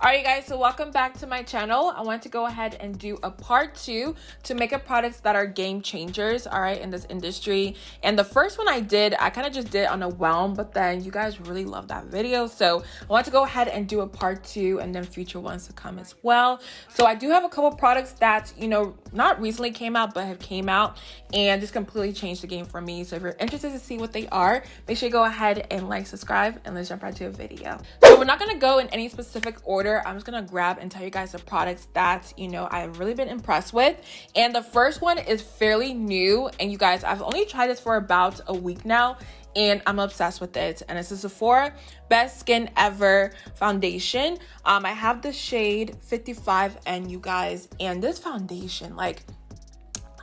Alright guys, so welcome back to my channel. I want to go ahead and do a part 2 to makeup products that are game changers, alright, in this industry. And the first one I kind of just did on a whelm, but then you guys really loved that video. So I want to go ahead and do a part 2 and then future ones to come as well. So I do have a couple products that, you know, not recently came out, but have came out and just completely changed the game for me. So if you're interested to see what they are, make sure you go ahead and like, subscribe, and let's jump right to a video. So we're not going to go in any specific order. I'm just gonna grab and tell you guys the products that, you know, I've really been impressed with. And the first one is fairly new, and you guys, I've only tried this for about a week now and I'm obsessed with it. And it's the Sephora Best Skin Ever foundation. I have the shade 55, and you guys, and this foundation, like,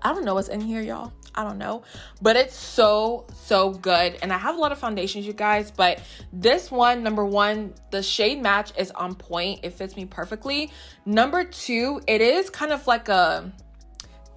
I don't know what's in here, y'all. I don't know, but it's so good. And I have a lot of foundations, you guys, but this one, number one, the shade match is on point. It fits me perfectly. Number two, it is kind of like a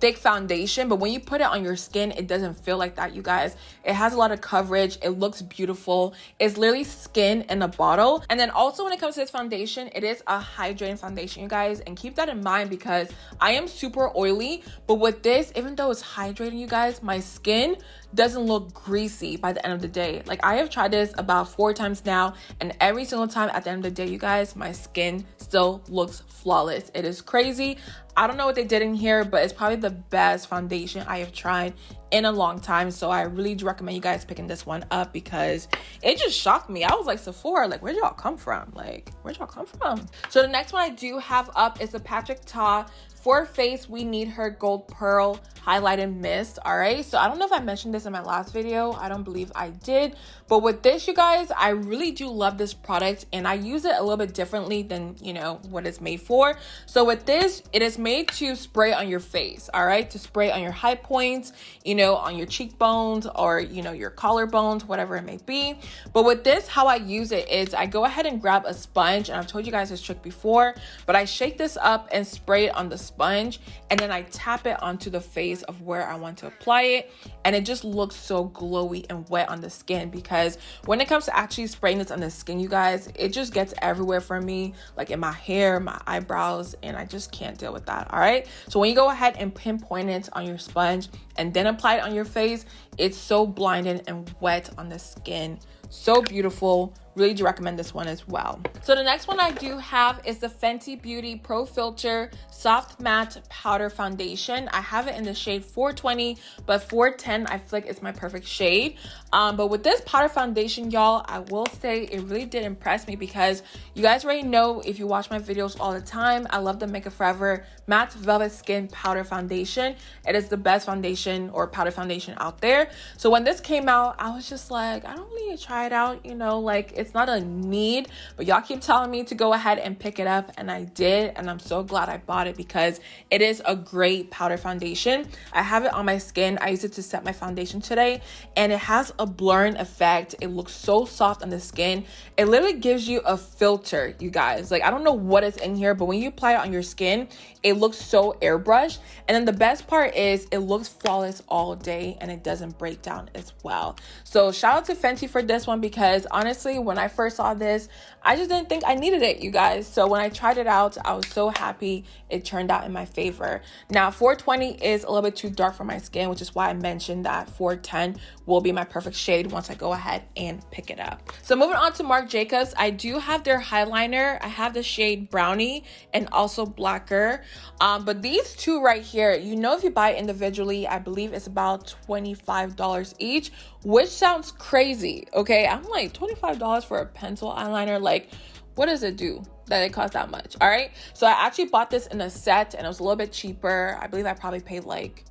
thick foundation, but when you put it on your skin, it doesn't feel like that, you guys. It has a lot of coverage. It looks beautiful. It's literally skin in a bottle. And then also when it comes to this foundation, it is a hydrating foundation, you guys, and keep that in mind because I am super oily, but with this, even though it's hydrating, you guys, my skin doesn't look greasy by the end of the day. Like, I have tried this about 4 times now, and every single time at the end of the day, you guys, my skin still looks flawless. It is crazy. I don't know what they did in here, but it's probably the best foundation I have tried in a long time. So I really do recommend you guys picking this one up because it just shocked me. I was like, Sephora, like, where'd y'all come from? Like, where'd y'all come from? So the next one I do have up is the Patrick Ta For Face We Need Her Gold Pearl Highlighted Mist. All right, so I don't know if I mentioned this in my last video. I don't believe I did, but with this, you guys, I really do love this product, and I use it a little bit differently than, you know, what it's made for. So with this, it is made to spray on your face, all right, to spray on your high points, you know, on your cheekbones, or, you know, your collarbones, whatever it may be. But with this, how I use it is I go ahead and grab a sponge, and I've told you guys this trick before, but I shake this up and spray it on the sponge, and then I tap it onto the face of where I want to apply it, and it just looks so glowy and wet on the skin. Because when it comes to actually spraying this on the skin, you guys, it just gets everywhere for me, like in my hair, my eyebrows, and I just can't deal with that. All right, so when you go ahead and pinpoint it on your sponge and then apply it on your face, it's so blinding and wet on the skin. So beautiful. Really do recommend this one as well. So the next one I do have is the Fenty Beauty Pro Filt'r Soft Matte Powder Foundation. I have it in the shade 420, but 410 I feel like it's my perfect shade. But with this powder foundation, y'all, I will say it really did impress me because you guys already know, if you watch my videos all the time, I love the Makeup Forever Matte Velvet Skin Powder Foundation. It is the best foundation or powder foundation out there. So when this came out, I was just like, I don't need to try it out, you know, like, it's not a need, but y'all keep telling me to go ahead and pick it up, and I did, and I'm so glad I bought it because it is a great powder foundation. I have it on my skin. I use it to set my foundation today, and it has a blurring effect. It looks so soft on the skin. It literally gives you a filter, you guys. Like, I don't know what is in here, but when you apply it on your skin, it looks so airbrushed. And then the best part is it looks flawless all day, and it doesn't break down as well. So shout out to Fenty for this one because honestly, when I first saw this, I just didn't think I needed it, you guys. So when I tried it out, I was so happy it turned out in my favor. Now 420 is a little bit too dark for my skin, which is why I mentioned that 410 will be my perfect shade once I go ahead and pick it up. So moving on to Marc Jacobs, I do have their Highliner. I have the shade Brownie and also Blacquer. But these two right here, you know, if you buy it individually, I believe it's about $25 each, which sounds crazy. Okay, I'm like, $25 for a pencil eyeliner, like, what does it do that it costs that much? All right, so I actually bought this in a set, and it was a little bit cheaper. I believe I probably paid like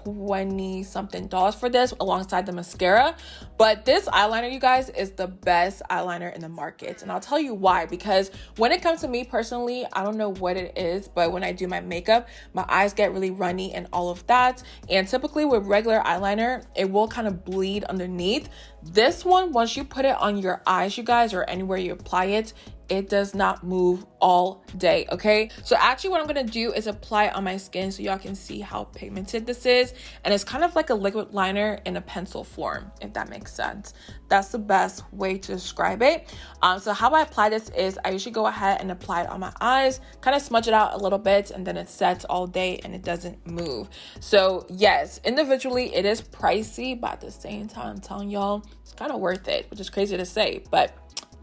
$20 something for this alongside the mascara. But this eyeliner, you guys, is the best eyeliner in the market, and I'll tell you why. Because when it comes to me personally, I don't know what it is, but when I do my makeup, my eyes get really runny and all of that, and typically with regular eyeliner, it will kind of bleed underneath. This one, once you put it on your eyes, you guys, or anywhere you apply it, it does not move all day. Okay, so actually what I'm gonna do is apply it on my skin so y'all can see how pigmented this is, and it's kind of like a liquid liner in a pencil form, if that makes sense. That's the best way to describe it. So how I apply this is I usually go ahead and apply it on my eyes, kind of smudge it out a little bit, and then it sets all day and it doesn't move. So yes, individually it is pricey, but at the same time, I'm telling y'all, it's kind of worth it, which is crazy to say, but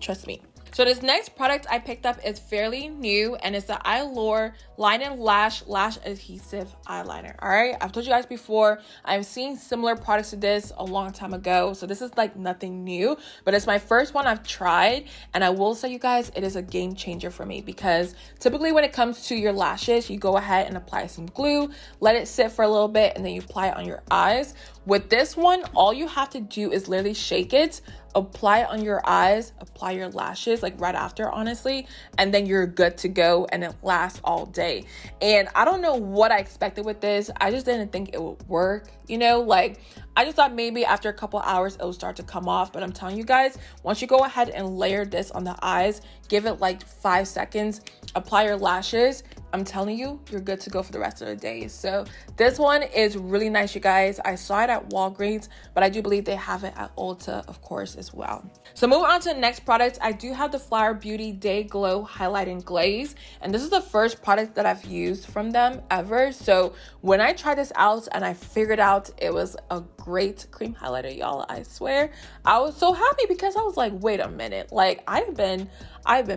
trust me. So this next product I picked up is fairly new, and it's the Eyelure Line and Lash Adhesive Eyeliner. All right, I've told you guys before, I've seen similar products to this a long time ago, so this is like nothing new, but it's my first one I've tried, and I will say, you guys, it is a game changer for me, because typically when it comes to your lashes, you go ahead and apply some glue, let it sit for a little bit, and then you apply it on your eyes. With this one, all you have to do is literally shake it, apply it on your eyes, apply your lashes like right after, honestly, and then you're good to go, and it lasts all day. And I don't know what I expected with this. I just didn't think it would work, you know, like I just thought maybe after a couple hours it will start to come off, but I'm telling you guys, once you go ahead and layer this on the eyes, give it like 5 seconds, apply your lashes, I'm telling you, you're good to go for the rest of the day. So this one is really nice, you guys. I saw it at Walgreens, but I do believe they have it at Ulta, of course, as well. So moving on to the next product, I do have the Fenty Beauty Day Glow Highlighting Glaze, and this is the first product that I've used from them ever. So when I tried this out and I figured out it was a great cream highlighter, y'all, I swear, I was so happy, because I was like, wait a minute, like I've been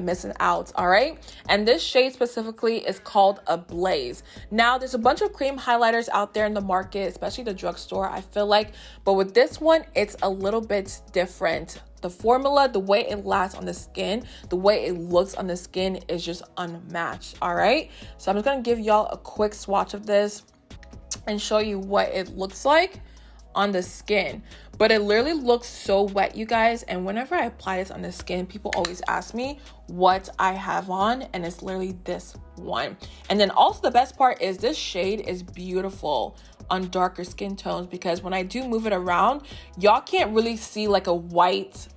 missing out. All right, and this shade specifically is called Ablaze. Now there's a bunch of cream highlighters out there in the market, especially the drugstore, I feel like, but with this one it's a little bit different. The formula, the way it lasts on the skin, the way it looks on the skin is just unmatched. All right, so I'm just gonna give y'all a quick swatch of this and show you what it looks like on the skin. But it literally looks so wet, you guys, and whenever I apply this on the skin, people always ask me what I have on, and it's literally this one. And then also the best part is this shade is beautiful on darker skin tones, because when I do move it around, y'all can't really see like a white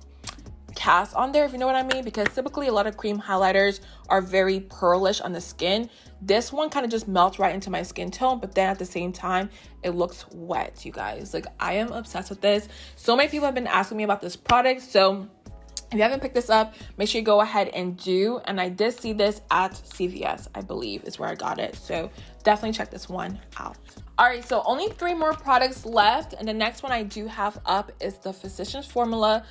cast on there, if you know what I mean, because typically a lot of cream highlighters are very pearlish on the skin. This one kind of just melts right into my skin tone, but then at the same time it looks wet, you guys. Like, I am obsessed with this. So many people have been asking me about this product, so if you haven't picked this up, make sure you go ahead and do. And I did see this at CVS, I believe is where I got it, so definitely check this one out. All right, so only 3 more products left, and the next one I do have up is the Physicians Formula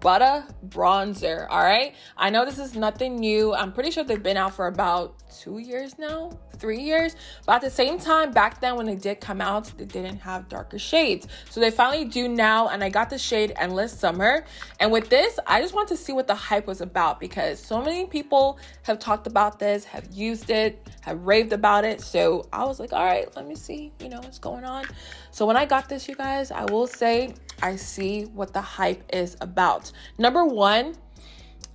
Butter Bronzer. All right, I know this is nothing new. I'm pretty sure they've been out for about 2 years now, 3 years, but at the same time, back then when they did come out, they didn't have darker shades, so they finally do now. And I got the shade Endless Summer, and with this I just want to see what the hype was about, because so many people have talked about this, have used it, have raved about it. So I was like, all right, let me see, you know, what's going on. So when I got this, you guys, I will say I see what the hype is about. Number one,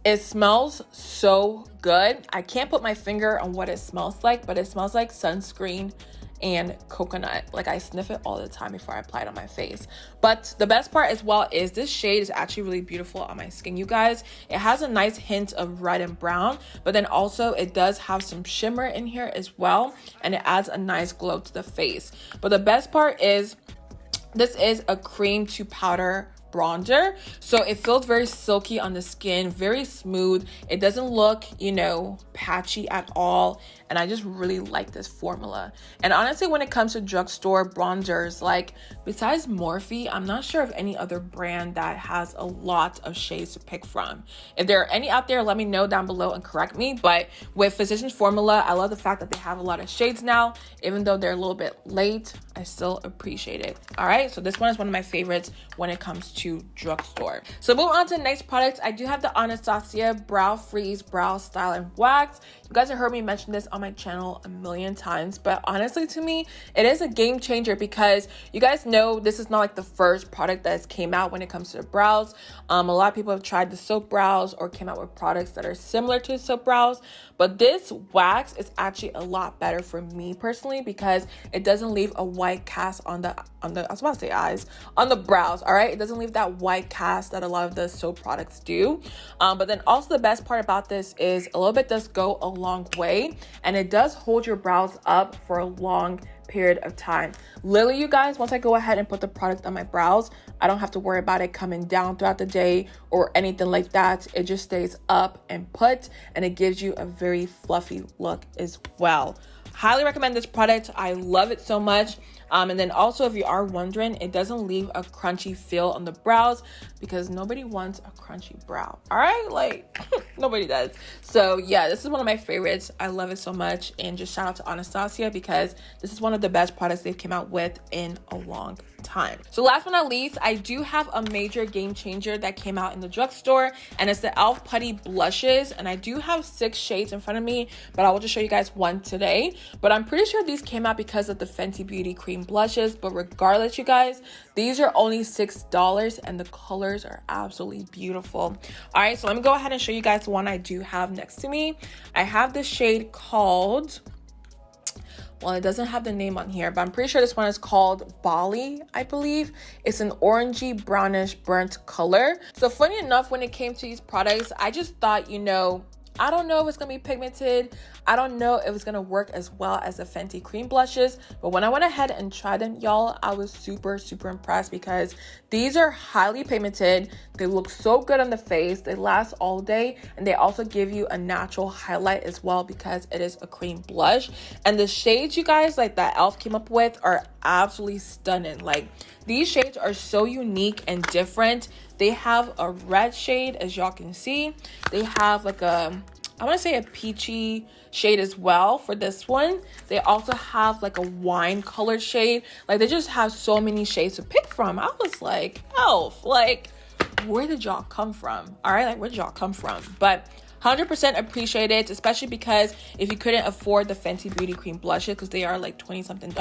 it smells so good. I can't put my finger on what it smells like, but it smells like sunscreen and coconut. Like, I sniff it all the time before I apply it on my face. But the best part as well is this shade is actually really beautiful on my skin, you guys. It has a nice hint of red and brown, but then also it does have some shimmer in here as well, and it adds a nice glow to the face. But the best part is this is a cream to powder bronzer, so it feels very silky on the skin, very smooth. It doesn't look, you know, patchy at all, and I just really like this formula. And honestly, when it comes to drugstore bronzers, like besides Morphe, I'm not sure of any other brand that has a lot of shades to pick from. If there are any out there, let me know down below and correct me. But with Physicians Formula, I love the fact that they have a lot of shades now. Even though they're a little bit late, I still appreciate it. All right, so this one is one of my favorites when it comes to drugstore. So moving on to the next product, I do have the Anastasia Brow Freeze Brow Style and Wax. You guys have heard me mention this on my channel a million times, but honestly, to me, it is a game changer, because you guys know this is not like the first product that has came out when it comes to the brows. A lot of people have tried the soap brows or came out with products that are similar to soap brows, but this wax is actually a lot better for me personally, because it doesn't leave a white cast on the I was about to say eyes, on the brows. All right, it doesn't leave that white cast that a lot of the soap products do. But then also the best part about this is a little bit does go a long way, and it does hold your brows up for a long period of time. Literally, you guys, once I go ahead and put the product on my brows, I don't have to worry about it coming down throughout the day or anything like that. It just stays up and put, and it gives you a very fluffy look as well. Highly recommend this product. I love it so much. And then also, if you are wondering, it doesn't leave a crunchy feel on the brows because nobody wants a crunchy brow. All right, like nobody does. So yeah, this is one of my favorites. I love it so much. And just shout out to Anastasia because this is one of the best products they've came out with in a long time. So last but not least, I do have a major game changer that came out in the drugstore, and it's the e.l.f. Putty Blushes. And I do have 6 shades in front of me, but I will just show you guys one today. But I'm pretty sure these came out because of the Fenty Beauty cream blushes. But regardless, you guys, these are only $6 and the colors are absolutely beautiful. All right, so let me go ahead and show you guys one I do have next to me. I have this shade called, well, it doesn't have the name on here, but I'm pretty sure this one is called Bali, I believe. It's an orangey brownish burnt color. So funny enough, when it came to these products, I just thought, you know, I don't know if it's gonna be pigmented. I don't know if it's gonna work as well as the Fenty cream blushes. But when I went ahead and tried them, y'all, I was super impressed because these are highly pigmented. They look so good on the face. They last all day, and they also give you a natural highlight as well because it is a cream blush. And the shades, you guys, like that e.l.f. came up with are absolutely stunning. Like, these shades are so unique and different. They have a red shade, as y'all can see. They have like a, I want to say a peachy shade as well for this one. They also have like a wine colored shade. Like, they just have so many shades to pick from. I was like, e.l.f., like, where did y'all come from? All right, like, where did y'all come from? But 100% appreciate it, especially because if you couldn't afford the Fenty Beauty cream blushes because they are like $20-something,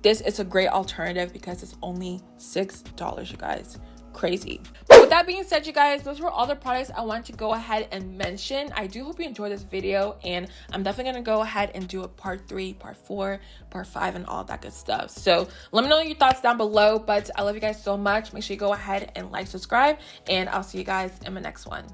this is a great alternative because it's only $6, you guys. Crazy. But with that being said, you guys, those were all the products I wanted to go ahead and mention. I do hope you enjoyed this video, and I'm definitely going to go ahead and do a part 3, part 4, part 5, and all that good stuff. So let me know your thoughts down below, but I love you guys so much. Make sure you go ahead and like, subscribe, and I'll see you guys in my next one.